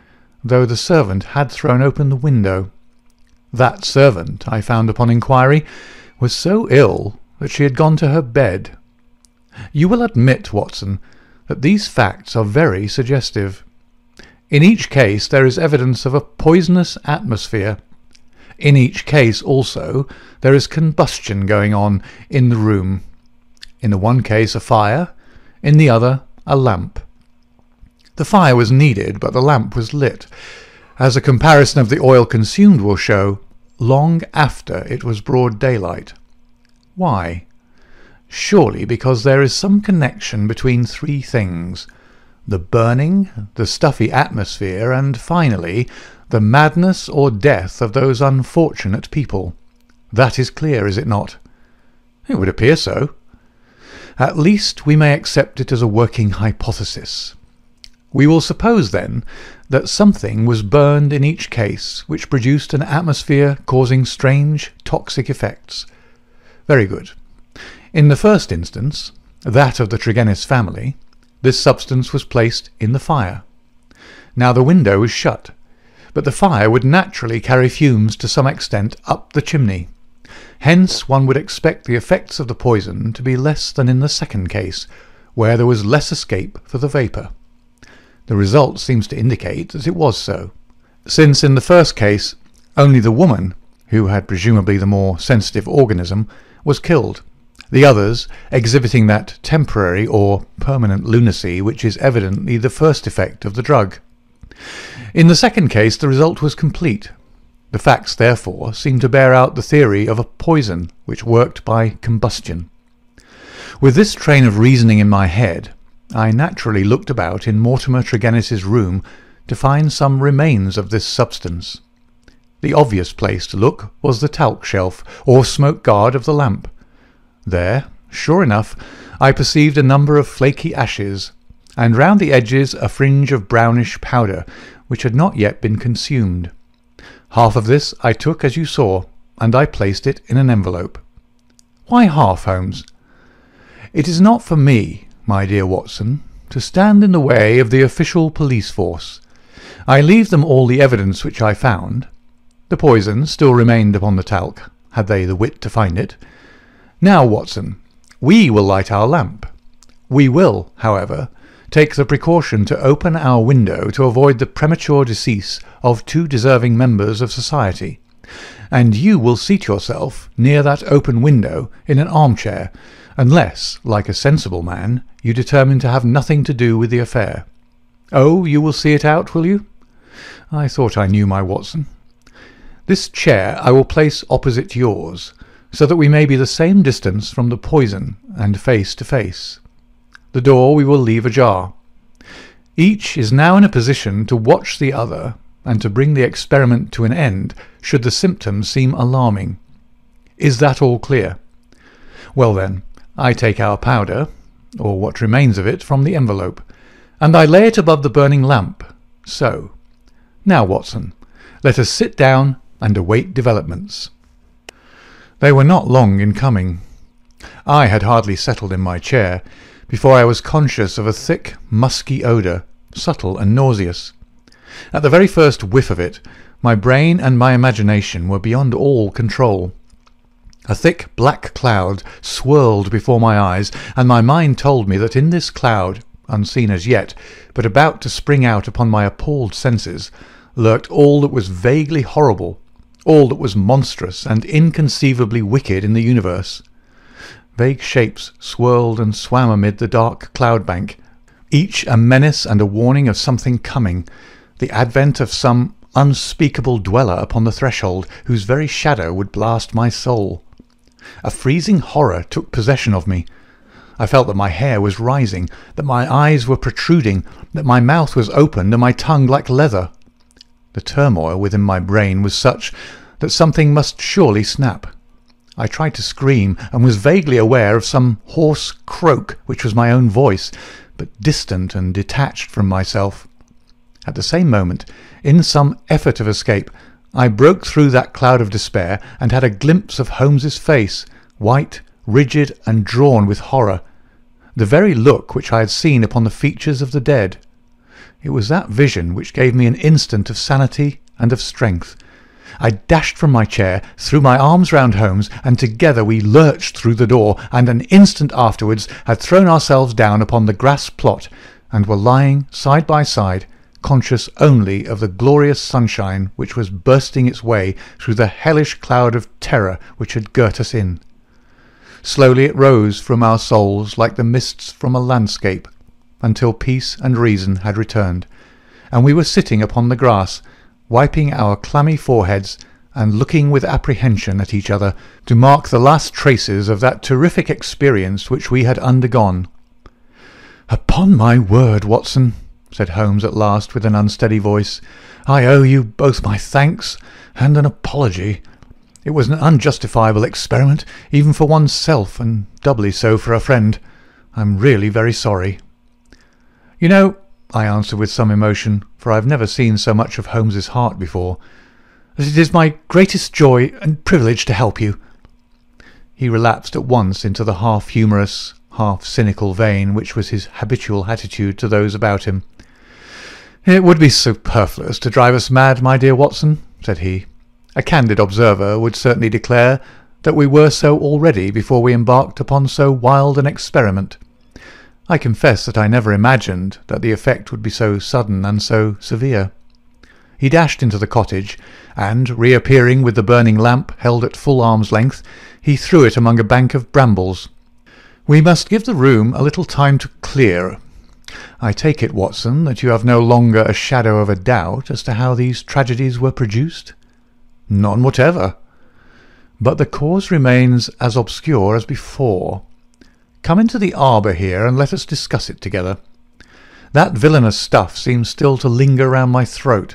though the servant had thrown open the window. That servant, I found upon inquiry, was so ill that she had gone to her bed. You will admit, Watson, that these facts are very suggestive. In each case there is evidence of a poisonous atmosphere. In each case also there is combustion going on in the room. In the one case a fire, in the other a lamp. The fire was needed, but the lamp was lit, as a comparison of the oil consumed will show, long after it was broad daylight. Why? Surely because there is some connection between three things: the burning, the stuffy atmosphere, and finally the madness or death of those unfortunate people. That is clear, is it not? It would appear so. At least we may accept it as a working hypothesis. We will suppose, then, that something was burned in each case which produced an atmosphere causing strange toxic effects. Very good. In the first instance, that of the Tregennis family, this substance was placed in the fire. Now the window was shut, but the fire would naturally carry fumes to some extent up the chimney. Hence one would expect the effects of the poison to be less than in the second case, where there was less escape for the vapour. The result seems to indicate that it was so, since in the first case only the woman, who had presumably the more sensitive organism, was killed, the others exhibiting that temporary or permanent lunacy which is evidently the first effect of the drug. In the second case the result was complete. The facts, therefore, seem to bear out the theory of a poison which worked by combustion. With this train of reasoning in my head, I naturally looked about in Mortimer Tregennis's room to find some remains of this substance. The obvious place to look was the talc shelf, or smoke guard of the lamp. There, sure enough, I perceived a number of flaky ashes, and round the edges a fringe of brownish powder, which had not yet been consumed. Half of this I took as you saw, and I placed it in an envelope. Why half, Holmes? It is not for me, my dear Watson, to stand in the way of the official police force. I leave them all the evidence which I found. The poison still remained upon the talc, had they the wit to find it. Now, Watson, we will light our lamp. We will, however, take the precaution to open our window to avoid the premature decease of two deserving members of society, and you will seat yourself near that open window in an armchair, unless, like a sensible man, you determine to have nothing to do with the affair. Oh, you will see it out, will you? I thought I knew my Watson. This chair I will place opposite yours, so that we may be the same distance from the poison and face to face. The door we will leave ajar. Each is now in a position to watch the other and to bring the experiment to an end should the symptoms seem alarming. Is that all clear? Well then, I take our powder, or what remains of it, from the envelope, and I lay it above the burning lamp. So. Now, Watson, let us sit down and await developments. They were not long in coming. I had hardly settled in my chair before I was conscious of a thick, musky odour, subtle and nauseous. At the very first whiff of it, my brain and my imagination were beyond all control. A thick black cloud swirled before my eyes, and my mind told me that in this cloud, unseen as yet, but about to spring out upon my appalled senses, lurked all that was vaguely horrible, all that was monstrous and inconceivably wicked in the universe. Vague shapes swirled and swam amid the dark cloud-bank, each a menace and a warning of something coming, the advent of some unspeakable dweller upon the threshold, whose very shadow would blast my soul. A freezing horror took possession of me. I felt that my hair was rising, that my eyes were protruding, that my mouth was opened and my tongue like leather. The turmoil within my brain was such that something must surely snap. I tried to scream, and was vaguely aware of some hoarse croak which was my own voice, but distant and detached from myself. At the same moment, in some effort of escape, I broke through that cloud of despair and had a glimpse of Holmes's face, white, rigid, and drawn with horror, the very look which I had seen upon the features of the dead. It was that vision which gave me an instant of sanity and of strength. I dashed from my chair, threw my arms round Holmes, and together we lurched through the door, and an instant afterwards had thrown ourselves down upon the grass plot, and were lying side by side, conscious only of the glorious sunshine which was bursting its way through the hellish cloud of terror which had girt us in. Slowly it rose from our souls like the mists from a landscape, until peace and reason had returned, and we were sitting upon the grass, wiping our clammy foreheads and looking with apprehension at each other to mark the last traces of that terrific experience which we had undergone. "Upon my word, Watson," said Holmes at last with an unsteady voice, "I owe you both my thanks and an apology. It was an unjustifiable experiment, even for one's self, and doubly so for a friend. I'm really very sorry." "You know," I answered with some emotion, for I have never seen so much of Holmes's heart before, "that it is my greatest joy and privilege to help you." He relapsed at once into the half-humorous, half-cynical vein which was his habitual attitude to those about him. "It would be superfluous to drive us mad, my dear Watson," said he. "A candid observer would certainly declare that we were so already before we embarked upon so wild an experiment. I confess that I never imagined that the effect would be so sudden and so severe." He dashed into the cottage, and, reappearing with the burning lamp held at full arm's length, he threw it among a bank of brambles. "We must give the room a little time to clear. I take it, Watson, that you have no longer a shadow of a doubt as to how these tragedies were produced?" "None whatever." "But the cause remains as obscure as before. Come into the arbour here, and let us discuss it together. That villainous stuff seems still to linger round my throat.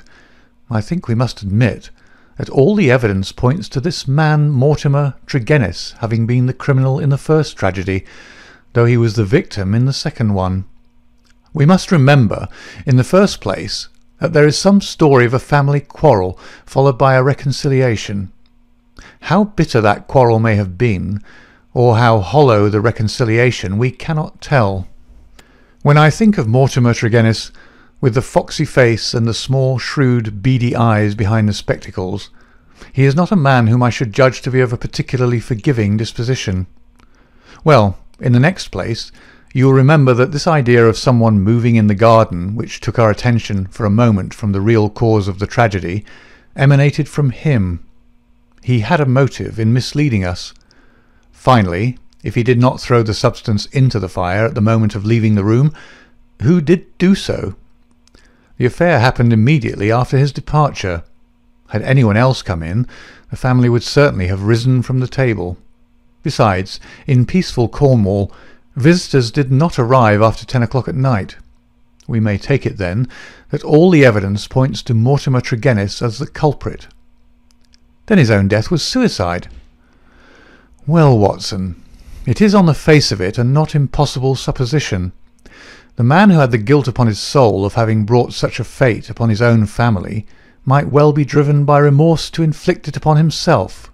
I think we must admit that all the evidence points to this man Mortimer Tregennis having been the criminal in the first tragedy, though he was the victim in the second one. We must remember, in the first place, that there is some story of a family quarrel followed by a reconciliation. How bitter that quarrel may have been, or how hollow the reconciliation, we cannot tell. When I think of Mortimer Tregennis, with the foxy face and the small, shrewd, beady eyes behind the spectacles, he is not a man whom I should judge to be of a particularly forgiving disposition. Well, in the next place, you will remember that this idea of someone moving in the garden, which took our attention for a moment from the real cause of the tragedy, emanated from him. He had a motive in misleading us. Finally, if he did not throw the substance into the fire at the moment of leaving the room, who did do so? The affair happened immediately after his departure. Had anyone else come in, the family would certainly have risen from the table. Besides, in peaceful Cornwall, visitors did not arrive after 10 o'clock at night. We may take it, then, that all the evidence points to Mortimer Tregennis as the culprit. Then his own death was suicide. Well, Watson, it is on the face of it a not impossible supposition. The man who had the guilt upon his soul of having brought such a fate upon his own family might well be driven by remorse to inflict it upon himself.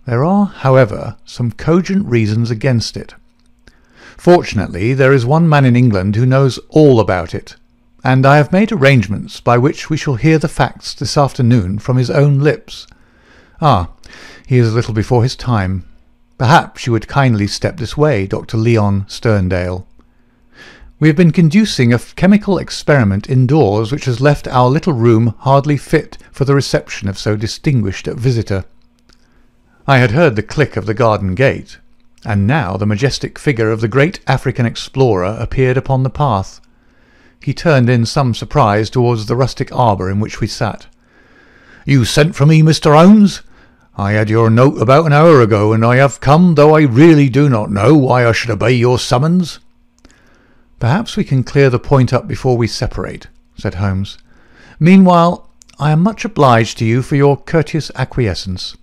There are, however, some cogent reasons against it. Fortunately, there is one man in England who knows all about it, and I have made arrangements by which we shall hear the facts this afternoon from his own lips. Ah, he is a little before his time. Perhaps you would kindly step this way, Dr. Leon Sterndale. We have been conducting a chemical experiment indoors which has left our little room hardly fit for the reception of so distinguished a visitor. I had heard the click of the garden gate, and now the majestic figure of the great African explorer appeared upon the path. He turned in some surprise towards the rustic arbour in which we sat. "You sent for me, Mr. Holmes? I had your note about an hour ago, and I have come, though I really do not know why I should obey your summons." "Perhaps we can clear the point up before we separate," said Holmes. "Meanwhile, I am much obliged to you for your courteous acquiescence.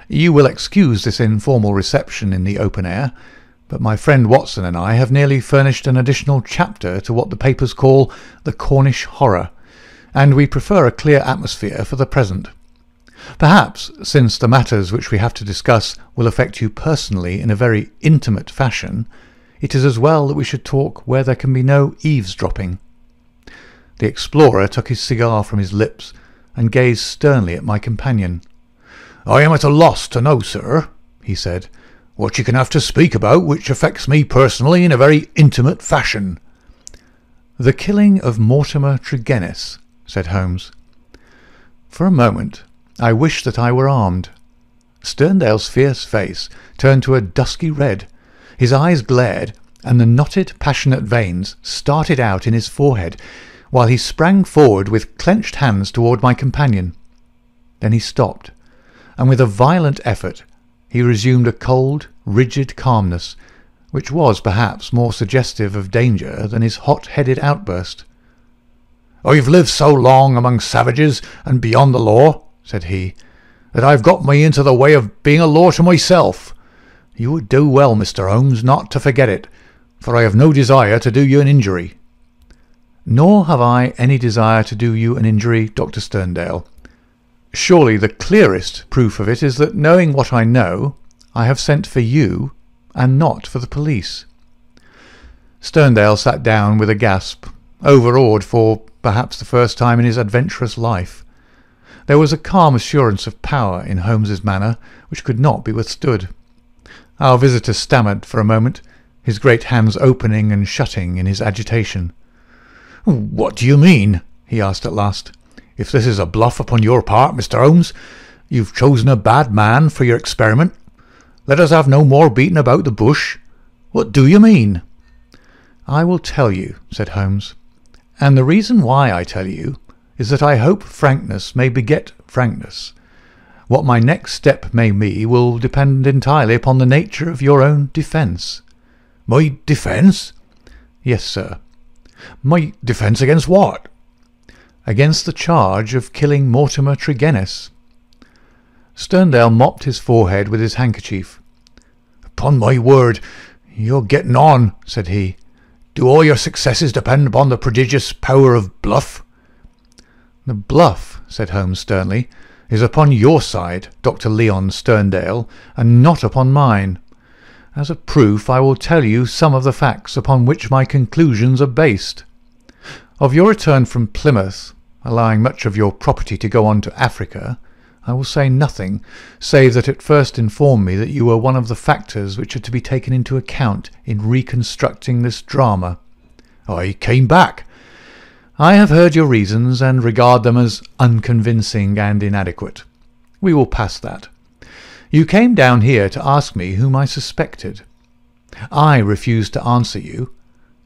You will excuse this informal reception in the open air, but my friend Watson and I have nearly furnished an additional chapter to what the papers call the Cornish horror, and we prefer a clear atmosphere for the present. Perhaps, since the matters which we have to discuss will affect you personally in a very intimate fashion, it is as well that we should talk where there can be no eavesdropping." The explorer took his cigar from his lips and gazed sternly at my companion. "I am at a loss to know, sir," he said, "what you can have to speak about which affects me personally in a very intimate fashion." "The killing of Mortimer Tregennis," said Holmes. For a moment I wished that I were armed. Sterndale's fierce face turned to a dusky red. His eyes glared, and the knotted, passionate veins started out in his forehead, while he sprang forward with clenched hands toward my companion. Then he stopped, and with a violent effort he resumed a cold, rigid calmness, which was perhaps more suggestive of danger than his hot-headed outburst. "I've lived so long among savages and beyond the law," said he, "that I've got me into the way of being a law to myself. You would do well, Mr. Holmes, not to forget it, for I have no desire to do you an injury." "Nor have I any desire to do you an injury, Dr. Sterndale. Surely the clearest proof of it is that, knowing what I know, I have sent for you, and not for the police." Sterndale sat down with a gasp, overawed for perhaps the first time in his adventurous life. There was a calm assurance of power in Holmes's manner which could not be withstood. Our visitor stammered for a moment, his great hands opening and shutting in his agitation. "What do you mean?" he asked at last. "If this is a bluff upon your part, Mr. Holmes, you've chosen a bad man for your experiment. Let us have no more beating about the bush. What do you mean?" "I will tell you," said Holmes, "and the reason why I tell you is that I hope frankness may beget frankness. What my next step may be will depend entirely upon the nature of your own defence." "My defence?" "Yes, sir." "My defence against what?" "Against the charge of killing Mortimer Tregennis." Sterndale mopped his forehead with his handkerchief. "Upon my word, you're getting on," said he. Do all your successes depend upon the prodigious power of bluff?" "The bluff," said Holmes sternly, "is upon your side, Dr. Leon Sterndale, and not upon mine. As a proof, I will tell you some of the facts upon which my conclusions are based. Of your return from Plymouth, allowing much of your property to go on to Africa, I will say nothing, save that it first informed me that you were one of the factors which are to be taken into account in reconstructing this drama. I came back. I have heard your reasons, and regard them as unconvincing and inadequate. We will pass that. You came down here to ask me whom I suspected. I refused to answer you.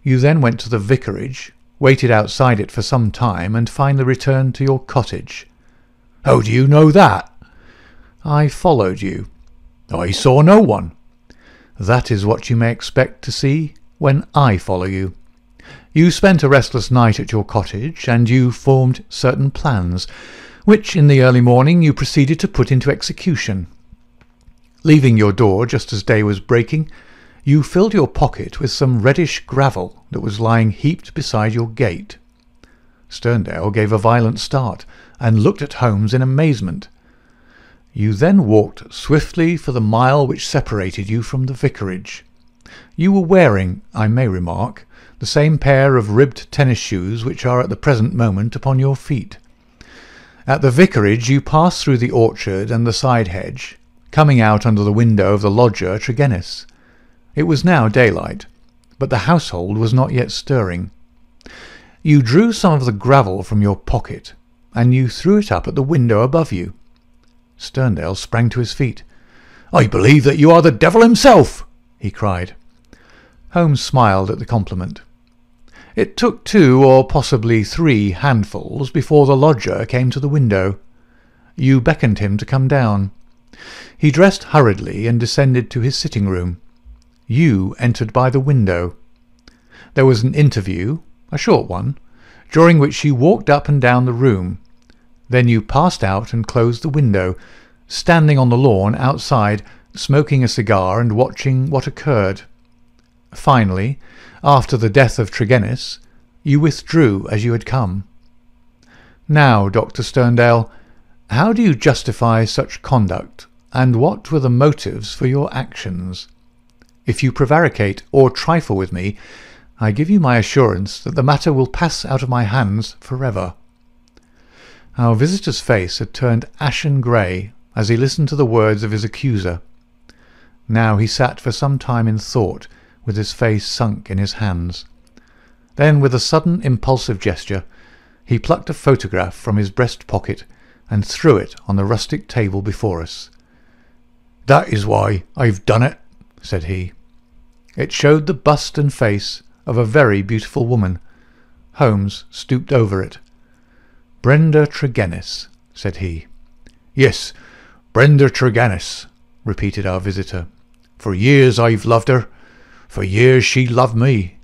You then went to the vicarage, waited outside it for some time, and finally returned to your cottage. How do you know that? I followed you. I saw no one. That is what you may expect to see when I follow you. You spent a restless night at your cottage, and you formed certain plans, which in the early morning you proceeded to put into execution. Leaving your door just as day was breaking, you filled your pocket with some reddish gravel that was lying heaped beside your gate. Sterndale gave a violent start, and looked at Holmes in amazement. You then walked swiftly for the mile which separated you from the vicarage. You were wearing, I may remark, the same pair of ribbed tennis shoes which are at the present moment upon your feet. At the vicarage you passed through the orchard and the side hedge, coming out under the window of the lodger Tregennis. It was now daylight, but the household was not yet stirring. You drew some of the gravel from your pocket, and you threw it up at the window above you. Sterndale sprang to his feet. "I believe that you are the devil himself!" he cried. Holmes smiled at the compliment. It took 2 or possibly 3 handfuls before the lodger came to the window. You beckoned him to come down. He dressed hurriedly and descended to his sitting-room. You entered by the window. There was an interview, a short one, during which you walked up and down the room. Then you passed out and closed the window, standing on the lawn outside, smoking a cigar and watching what occurred. Finally, after the death of Tregennis, you withdrew as you had come. Now, Dr. Sterndale, how do you justify such conduct, and what were the motives for your actions? If you prevaricate or trifle with me, I give you my assurance that the matter will pass out of my hands forever. Our visitor's face had turned ashen grey as he listened to the words of his accuser. Now he sat for some time in thought, with his face sunk in his hands. Then, with a sudden impulsive gesture, he plucked a photograph from his breast pocket and threw it on the rustic table before us. "That is why I've done it," said he. It showed the bust and face of a very beautiful woman. Holmes stooped over it. "Brenda Tregennis," said he. "Yes, Brenda Tregennis," repeated our visitor. "For years I've loved her. For years she loved me.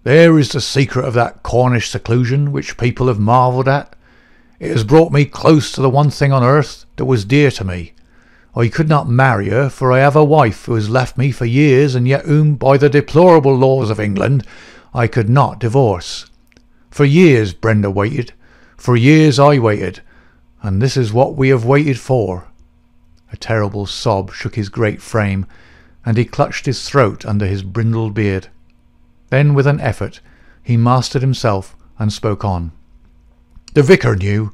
There is the secret of that Cornish seclusion which people have marvelled at. It has brought me close to the one thing on earth that was dear to me. I could not marry her, for I have a wife who has left me for years, and yet whom, by the deplorable laws of England, I could not divorce. For years Brenda waited, for years I waited, and this is what we have waited for." A terrible sob shook his great frame, and he clutched his throat under his brindled beard. Then, with an effort, he mastered himself and spoke on. "The vicar knew.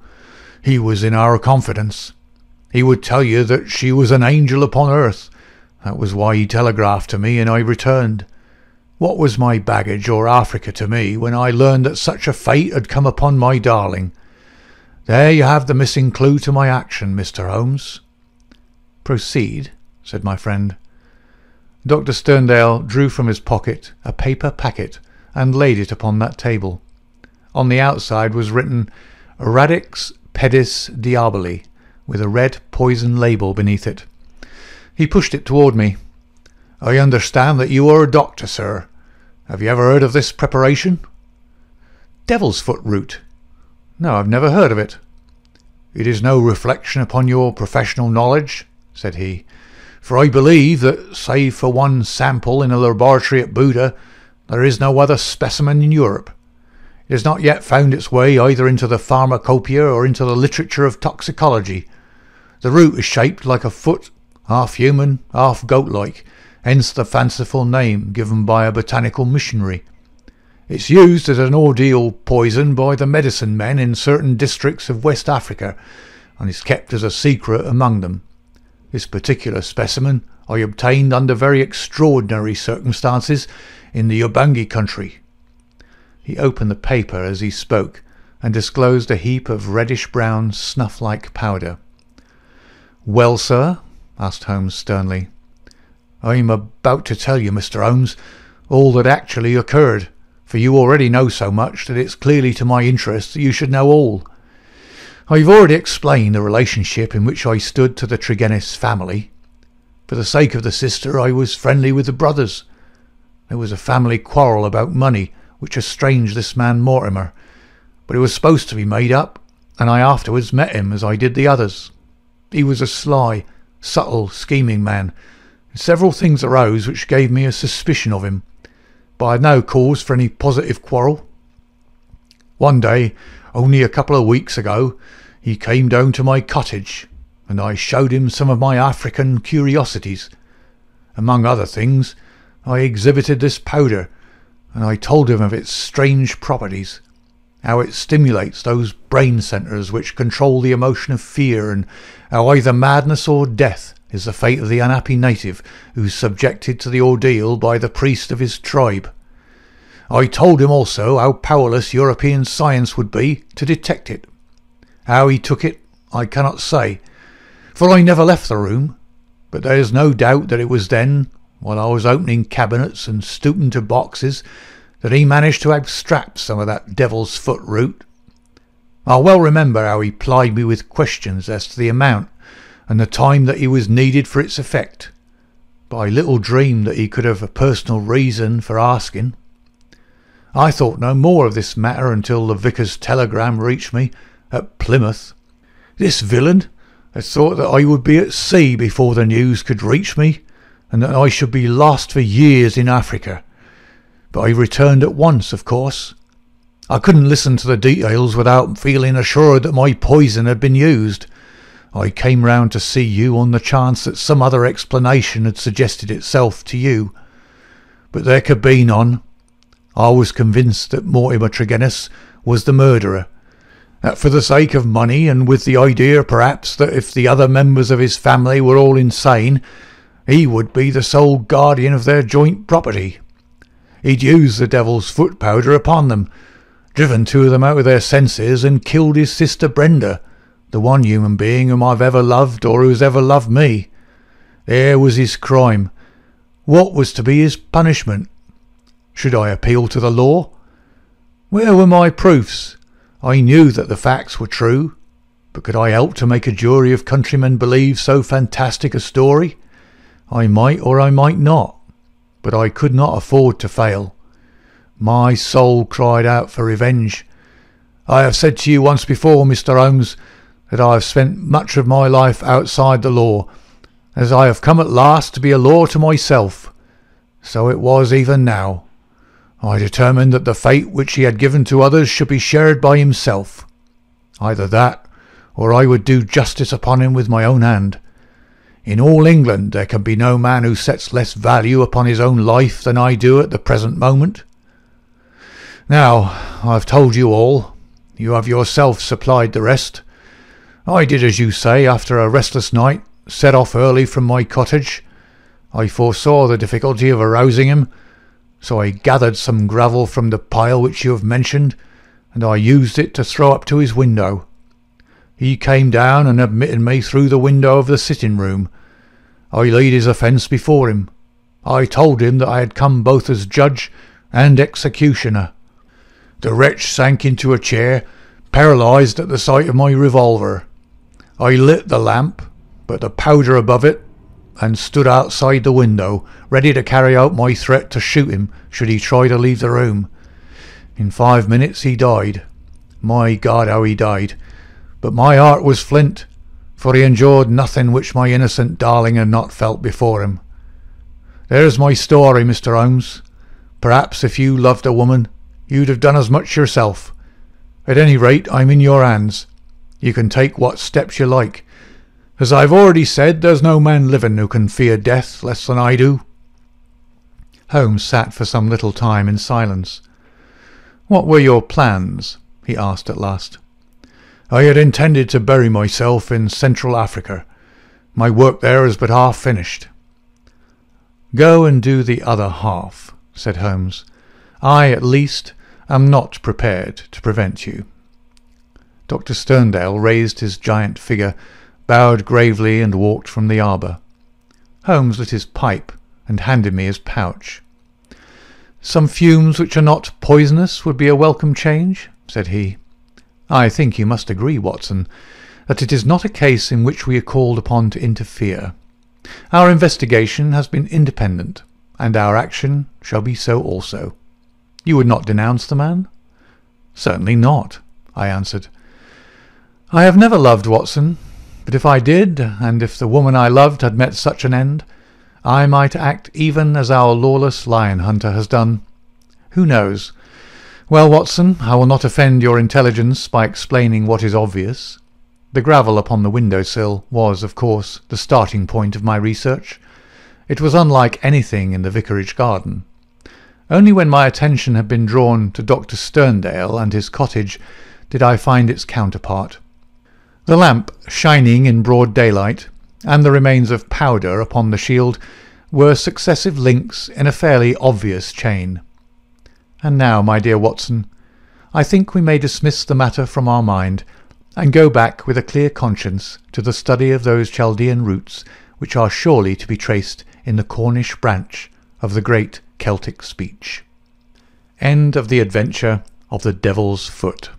He was in our confidence. He would tell you that she was an angel upon earth. That was why he telegraphed to me, and I returned. What was my baggage or Africa to me when I learned that such a fate had come upon my darling? There you have the missing clue to my action, Mr. Holmes." "Proceed," said my friend. Dr. Sterndale drew from his pocket a paper packet and laid it upon that table. On the outside was written "Radix Pedis Diaboli," with a red poison label beneath it. He pushed it toward me. "I understand that you are a doctor, sir. Have you ever heard of this preparation?" "Devil's foot root. No, I've never heard of it." "It is no reflection upon your professional knowledge," said he, "for I believe that, save for one sample in a laboratory at Buda, There is no other specimen in Europe. It has not yet found its way either into the pharmacopoeia or into the literature of toxicology. The root is shaped like a foot, half human, half goat-like, hence the fanciful name given by a botanical missionary. It's used as an ordeal poison by the medicine men in certain districts of West Africa, and is kept as a secret among them. This particular specimen I obtained under very extraordinary circumstances in the Ubangi country. He opened the paper as he spoke, and disclosed a heap of reddish-brown, snuff-like powder. "Well, sir?" asked Holmes sternly. "I'm about to tell you, Mr. Holmes, all that actually occurred, for you already know so much that it's clearly to my interest that you should know all. I've already explained the relationship in which I stood to the Tregennis family. For the sake of the sister, I was friendly with the brothers. There was a family quarrel about money which estranged this man Mortimer, but it was supposed to be made up, and I afterwards met him as I did the others. He was a sly, subtle, scheming man, and several things arose which gave me a suspicion of him, but I had no cause for any positive quarrel. One day, only a couple of weeks ago, he came down to my cottage, and I showed him some of my African curiosities. Among other things, I exhibited this powder, and I told him of its strange properties, how it stimulates those brain centres which control the emotion of fear, and how either madness or death is the fate of the unhappy native who is subjected to the ordeal by the priest of his tribe. I told him also how powerless European science would be to detect it. How he took it, I cannot say, for I never left the room, but there is no doubt that it was then, while I was opening cabinets and stooping to boxes, that he managed to abstract some of that devil's foot root. I well remember how he plied me with questions as to the amount and the time that he was needed for its effect, but I little dreamed that he could have a personal reason for asking. I thought no more of this matter until the vicar's telegram reached me at Plymouth. This villain had thought that I would be at sea before the news could reach me, and that I should be lost for years in Africa. But I returned at once, of course. I couldn't listen to the details without feeling assured that my poison had been used. I came round to see you on the chance that some other explanation had suggested itself to you. But there could be none. I was convinced that Mortimer Tregennis was the murderer, that for the sake of money, and with the idea perhaps that if the other members of his family were all insane, he would be the sole guardian of their joint property. He'd used the devil's foot powder upon them, driven two of them out of their senses, and killed his sister Brenda, the one human being whom I've ever loved or who has ever loved me. There was his crime. What was to be his punishment? Should I appeal to the law? Where were my proofs? I knew that the facts were true, but could I help to make a jury of countrymen believe so fantastic a story? I might or I might not, but I could not afford to fail. My soul cried out for revenge. I have said to you once before, Mr. Holmes, that I have spent much of my life outside the law, as I have come at last to be a law to myself. So it was even now. I determined that the fate which he had given to others should be shared by himself. Either that, or I would do justice upon him with my own hand. In all England there can be no man who sets less value upon his own life than I do at the present moment. Now, I've told you all. You have yourself supplied the rest. I did as you say, after a restless night, set off early from my cottage. I foresaw the difficulty of arousing him, so I gathered some gravel from the pile which you have mentioned, and I used it to throw up to his window. He came down and admitted me through the window of the sitting-room. I laid his offence before him. I told him that I had come both as judge and executioner. The wretch sank into a chair, paralysed at the sight of my revolver. I lit the lamp, but the powder above it, and stood outside the window, ready to carry out my threat to shoot him should he try to leave the room. In 5 minutes he died. My God, how he died! But my heart was flint, for he endured nothing which my innocent darling had not felt before him. There's my story, Mr. Holmes. Perhaps if you loved a woman, you'd have done as much yourself. At any rate, I'm in your hands. You can take what steps you like. As I've already said, there's no man living who can fear death less than I do." Holmes sat for some little time in silence. "What were your plans?" he asked at last. "I had intended to bury myself in Central Africa. My work there is but half finished." "Go and do the other half," said Holmes. "I, at least, am not prepared to prevent you." Dr. Sterndale raised his giant figure, bowed gravely, and walked from the arbour. Holmes lit his pipe and handed me his pouch. "Some fumes which are not poisonous would be a welcome change," said he. "I think you must agree, Watson, that it is not a case in which we are called upon to interfere. Our investigation has been independent, and our action shall be so also. You would not denounce the man?" "Certainly not," I answered. "I have never loved, Watson, but if I did, and if the woman I loved had met such an end, I might act even as our lawless lion hunter has done. Who knows? Well, Watson, I will not offend your intelligence by explaining what is obvious. The gravel upon the window-sill was, of course, the starting point of my research. It was unlike anything in the vicarage garden. Only when my attention had been drawn to Dr. Sterndale and his cottage did I find its counterpart. The lamp, shining in broad daylight, and the remains of powder upon the shield were successive links in a fairly obvious chain. And now, my dear Watson, I think we may dismiss the matter from our mind, and go back with a clear conscience to the study of those Chaldean roots which are surely to be traced in the Cornish branch of the great Celtic speech. End of the adventure of the Devil's Foot.